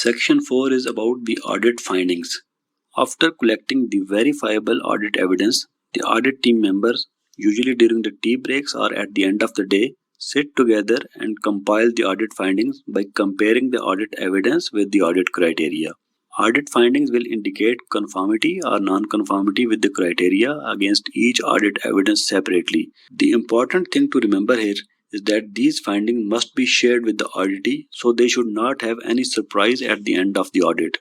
Section 4 is about the audit findings. After collecting the verifiable audit evidence, the audit team members, usually during the tea breaks or at the end of the day, sit together and compile the audit findings by comparing the audit evidence with the audit criteria. Audit findings will indicate conformity or non-conformity with the criteria against each audit evidence separately. The important thing to remember here is that these findings must be shared with the auditee, so they should not have any surprise at the end of the audit.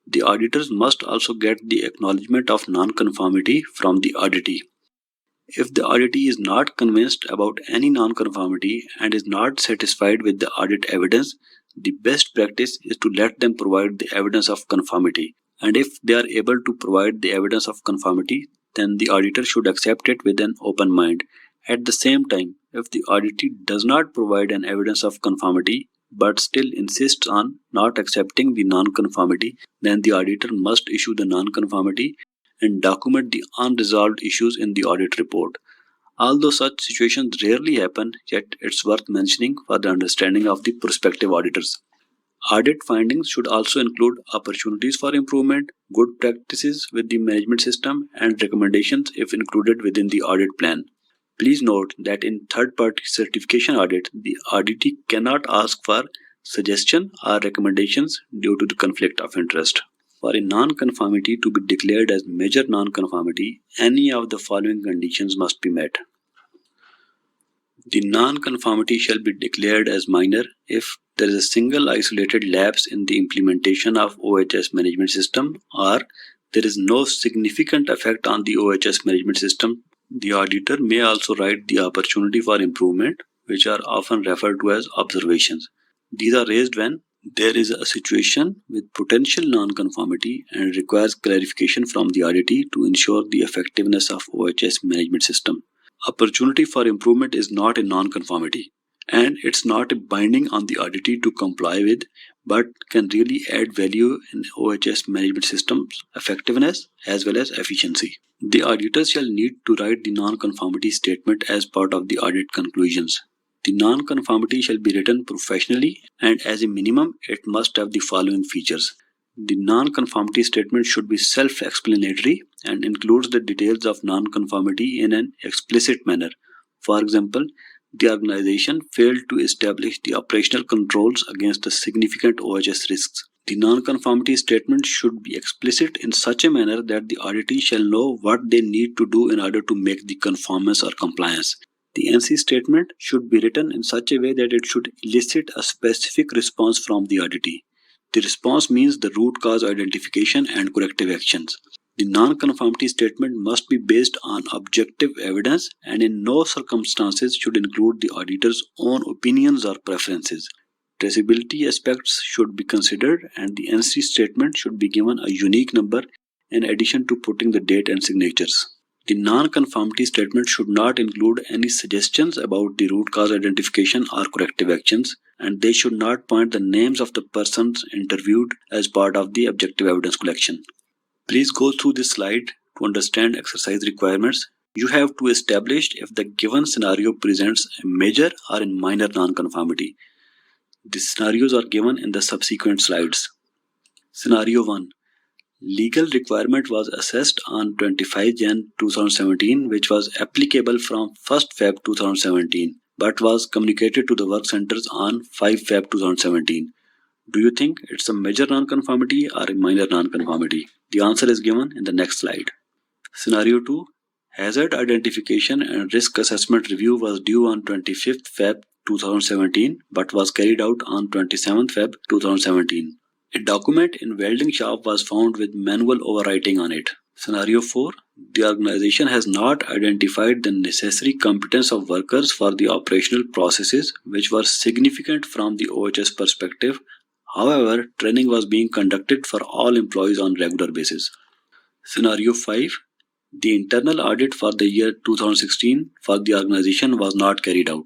The auditors must also get the acknowledgement of non-conformity from the auditee. If the auditee is not convinced about any non-conformity and is not satisfied with the audit evidence, the best practice is to let them provide the evidence of conformity. And if they are able to provide the evidence of conformity, then the auditor should accept it with an open mind. At the same time, if the auditee does not provide an evidence of conformity but still insists on not accepting the non-conformity, then the auditor must issue the non-conformity and document the unresolved issues in the audit report. Although such situations rarely happen, yet it's worth mentioning for the understanding of the prospective auditors. Audit findings should also include opportunities for improvement, good practices with the management system, and recommendations if included within the audit plan. Please note that in third-party certification audit, the auditee cannot ask for suggestion or recommendations due to the conflict of interest. For a non-conformity to be declared as major non-conformity, any of the following conditions must be met. The non-conformity shall be declared as minor if there is a single isolated lapse in the implementation of OHS management system, or there is no significant effect on the OHS management system. The auditor may also write the opportunity for improvement, which are often referred to as observations. These are raised when there is a situation with potential non-conformity and requires clarification from the auditee to ensure the effectiveness of OHS management system. Opportunity for improvement is not a non-conformity, and it's not a binding on the auditee to comply with, but can really add value in OHS management system's effectiveness as well as efficiency. The auditor shall need to write the non-conformity statement as part of the audit conclusions. The non-conformity shall be written professionally, and as a minimum, it must have the following features. The non-conformity statement should be self-explanatory and includes the details of non-conformity in an explicit manner. For example, the organization failed to establish the operational controls against the significant OHS risks. The non-conformity statement should be explicit in such a manner that the auditee shall know what they need to do in order to make the conformance or compliance. The NC statement should be written in such a way that it should elicit a specific response from the auditee. The response means the root cause identification and corrective actions. The non-conformity statement must be based on objective evidence and in no circumstances should include the auditor's own opinions or preferences. Traceability aspects should be considered, and the NC statement should be given a unique number in addition to putting the date and signatures. The non-conformity statement should not include any suggestions about the root cause identification or corrective actions, and they should not point the names of the persons interviewed as part of the objective evidence collection. Please go through this slide to understand exercise requirements. You have to establish if the given scenario presents a major or a minor non-conformity. The scenarios are given in the subsequent slides. Scenario 1. Legal requirement was assessed on 25 Jan 2017, which was applicable from 1st Feb 2017, but was communicated to the work centers on 5 Feb 2017. Do you think it's a major non-conformity or a minor non-conformity? The answer is given in the next slide. Scenario 2. Hazard identification and risk assessment review was due on 25th Feb 2017, but was carried out on 27th Feb 2017. A document in welding shop was found with manual overwriting on it. Scenario 4. The organization has not identified the necessary competence of workers for the operational processes which were significant from the OHS perspective. However, training was being conducted for all employees on regular basis. Scenario 5. The internal audit for the year 2016 for the organization was not carried out.